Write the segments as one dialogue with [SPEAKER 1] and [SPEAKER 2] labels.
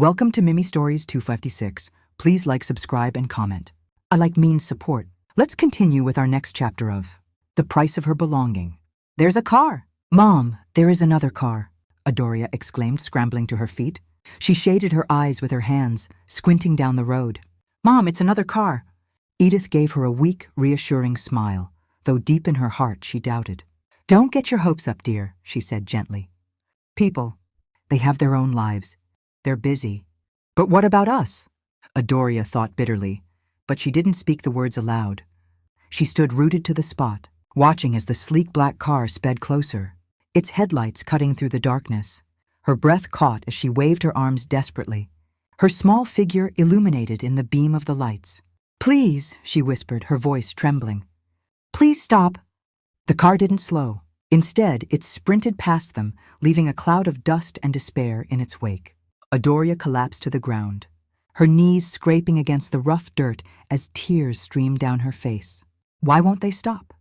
[SPEAKER 1] Welcome to Mimi Stories 256. Please like, subscribe, and comment. A like means support. Let's continue with our next chapter of The Price of Her Belonging. There's a car! Mom, there is another car, Adoria exclaimed, scrambling to her feet. She shaded her eyes with her hands, squinting down the road. Mom, it's another car. Edith gave her a weak, reassuring smile, though deep in her heart she doubted. Don't get your hopes up, dear, she said gently. People, they have their own lives. They're busy. But what about us? Adoria thought bitterly, but she didn't speak the words aloud. She stood rooted to the spot, watching as the sleek black car sped closer, its headlights cutting through the darkness. Her breath caught as she waved her arms desperately, her small figure illuminated in the beam of the lights. Please, she whispered, her voice trembling. Please stop. The car didn't slow. Instead, it sprinted past them, leaving a cloud of dust and despair in its wake. Adoria collapsed to the ground, her knees scraping against the rough dirt as tears streamed down her face. Why won't they stop?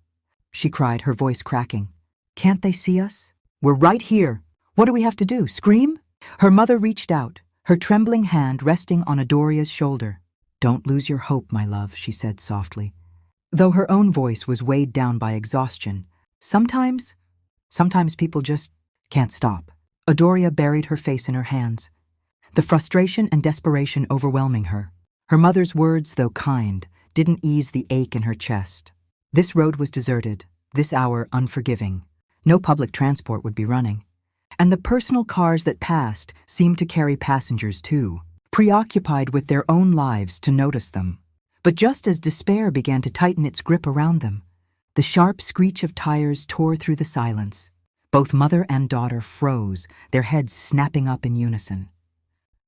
[SPEAKER 1] She cried, her voice cracking. Can't they see us? We're right here. What do we have to do, scream? Her mother reached out, her trembling hand resting on Adoria's shoulder. Don't lose your hope, my love, she said softly. Though her own voice was weighed down by exhaustion, sometimes people just can't stop. Adoria buried her face in her hands, the frustration and desperation overwhelming her. Her mother's words, though kind, didn't ease the ache in her chest. This road was deserted, this hour unforgiving. No public transport would be running. And the personal cars that passed seemed to carry passengers too, preoccupied with their own lives to notice them. But just as despair began to tighten its grip around them, the sharp screech of tires tore through the silence. Both mother and daughter froze, their heads snapping up in unison.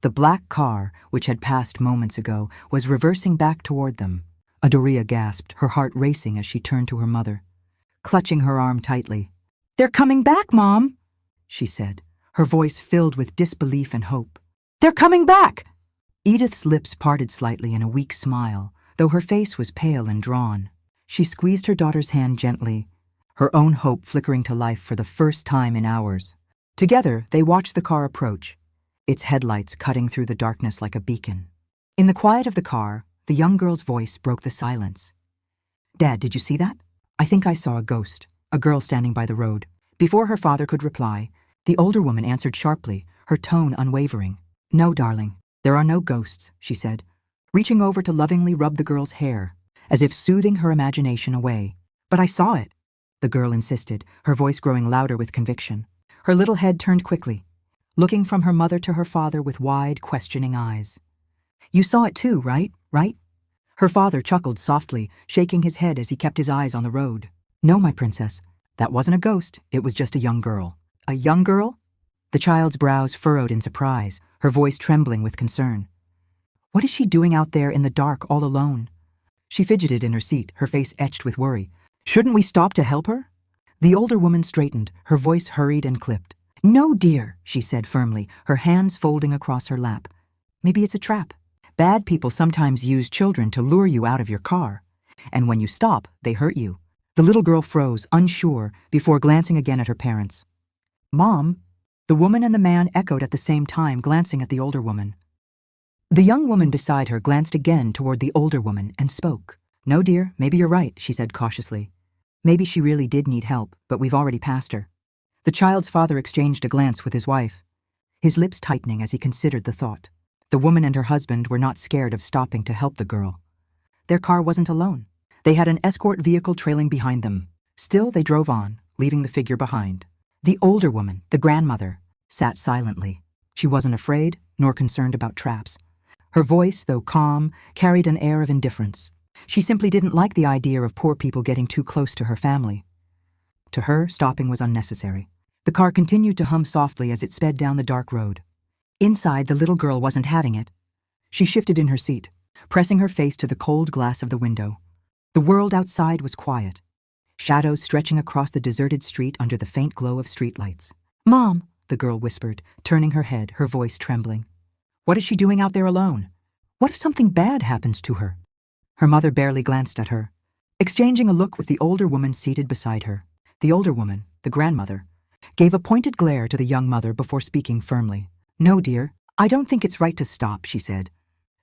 [SPEAKER 1] The black car, which had passed moments ago, was reversing back toward them. Adoria gasped, her heart racing as she turned to her mother, clutching her arm tightly. They're coming back, Mom, she said, her voice filled with disbelief and hope. They're coming back! Edith's lips parted slightly in a weak smile, though her face was pale and drawn. She squeezed her daughter's hand gently, her own hope flickering to life for the first time in hours. Together, they watched the car approach, its headlights cutting through the darkness like a beacon. In the quiet of the car, the young girl's voice broke the silence. Dad, did you see that? I think I saw a ghost, a girl standing by the road. Before her father could reply, the older woman answered sharply, her tone unwavering. No, darling, there are no ghosts, she said, reaching over to lovingly rub the girl's hair, as if soothing her imagination away. But I saw it, the girl insisted, her voice growing louder with conviction. Her little head turned quickly, looking from her mother to her father with wide, questioning eyes. You saw it too, right? Her father chuckled softly, shaking his head as he kept his eyes on the road. No, my princess, that wasn't a ghost, it was just a young girl. A young girl? The child's brows furrowed in surprise, her voice trembling with concern. What is she doing out there in the dark all alone? She fidgeted in her seat, her face etched with worry. Shouldn't we stop to help her? The older woman straightened, her voice hurried and clipped. No, dear, she said firmly, her hands folding across her lap. Maybe it's a trap. Bad people sometimes use children to lure you out of your car. And when you stop, they hurt you. The little girl froze, unsure, before glancing again at her parents. Mom? The woman and the man echoed at the same time, glancing at the older woman. The young woman beside her glanced again toward the older woman and spoke. No, dear, maybe you're right, she said cautiously. Maybe she really did need help, but we've already passed her. The child's father exchanged a glance with his wife, his lips tightening as he considered the thought. The woman and her husband were not scared of stopping to help the girl. Their car wasn't alone. They had an escort vehicle trailing behind them. Still, they drove on, leaving the figure behind. The older woman, the grandmother, sat silently. She wasn't afraid, nor concerned about traps. Her voice, though calm, carried an air of indifference. She simply didn't like the idea of poor people getting too close to her family. To her, stopping was unnecessary. The car continued to hum softly as it sped down the dark road. Inside, the little girl wasn't having it. She shifted in her seat, pressing her face to the cold glass of the window. The world outside was quiet, shadows stretching across the deserted street under the faint glow of streetlights. Mom, the girl whispered, turning her head, her voice trembling. What is she doing out there alone? What if something bad happens to her? Her mother barely glanced at her, exchanging a look with the older woman seated beside her. The older woman, the grandmother, gave a pointed glare to the young mother before speaking firmly. No, dear, I don't think it's right to stop, she said.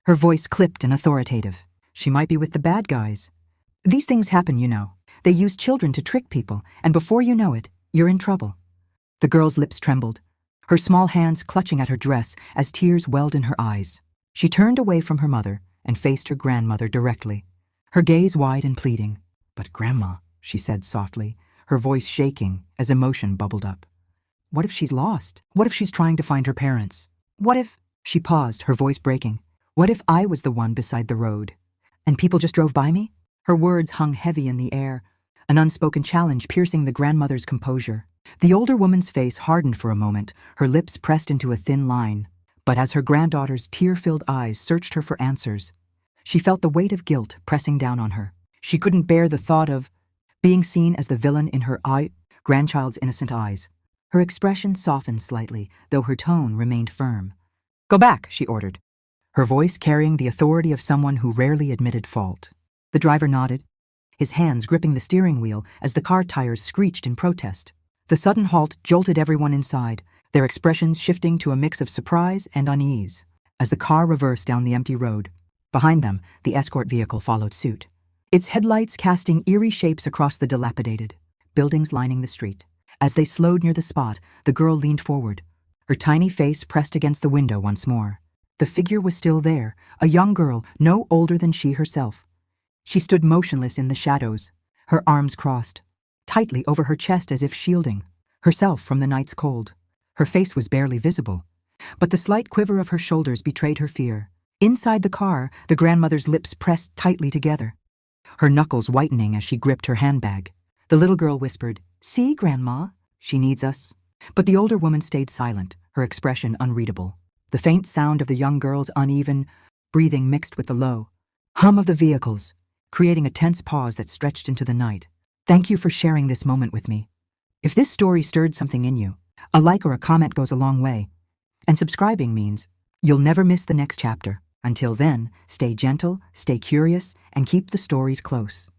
[SPEAKER 1] Her voice clipped and authoritative. She might be with the bad guys. These things happen, you know. They use children to trick people, and before you know it, you're in trouble. The girl's lips trembled, her small hands clutching at her dress as tears welled in her eyes. She turned away from her mother and faced her grandmother directly, her gaze wide and pleading. But Grandma, she said softly, her voice shaking as emotion bubbled up. What if she's lost? What if she's trying to find her parents? What if... She paused, her voice breaking. What if I was the one beside the road? And people just drove by me? Her words hung heavy in the air, an unspoken challenge piercing the grandmother's composure. The older woman's face hardened for a moment, her lips pressed into a thin line. But as her granddaughter's tear-filled eyes searched her for answers, she felt the weight of guilt pressing down on her. She couldn't bear the thought of being seen as the villain in her grandchild's innocent eyes. Her expression softened slightly, though her tone remained firm. Go back, she ordered, her voice carrying the authority of someone who rarely admitted fault. The driver nodded, his hands gripping the steering wheel as the car tires screeched in protest. The sudden halt jolted everyone inside, their expressions shifting to a mix of surprise and unease. As the car reversed down the empty road, behind them, the escort vehicle followed suit, its headlights casting eerie shapes across the dilapidated buildings lining the street. As they slowed near the spot, the girl leaned forward, her tiny face pressed against the window once more. The figure was still there, a young girl no older than she herself. She stood motionless in the shadows, her arms crossed, tightly over her chest as if shielding herself from the night's cold. Her face was barely visible, but the slight quiver of her shoulders betrayed her fear. Inside the car, the grandmother's lips pressed tightly together, her knuckles whitening as she gripped her handbag. The little girl whispered, "See, Grandma, she needs us." But the older woman stayed silent, her expression unreadable. The faint sound of the young girl's uneven breathing mixed with the low hum of the vehicles, creating a tense pause that stretched into the night. Thank you for sharing this moment with me. If this story stirred something in you, a like or a comment goes a long way. And subscribing means you'll never miss the next chapter. Until then, stay gentle, stay curious, and keep the stories close.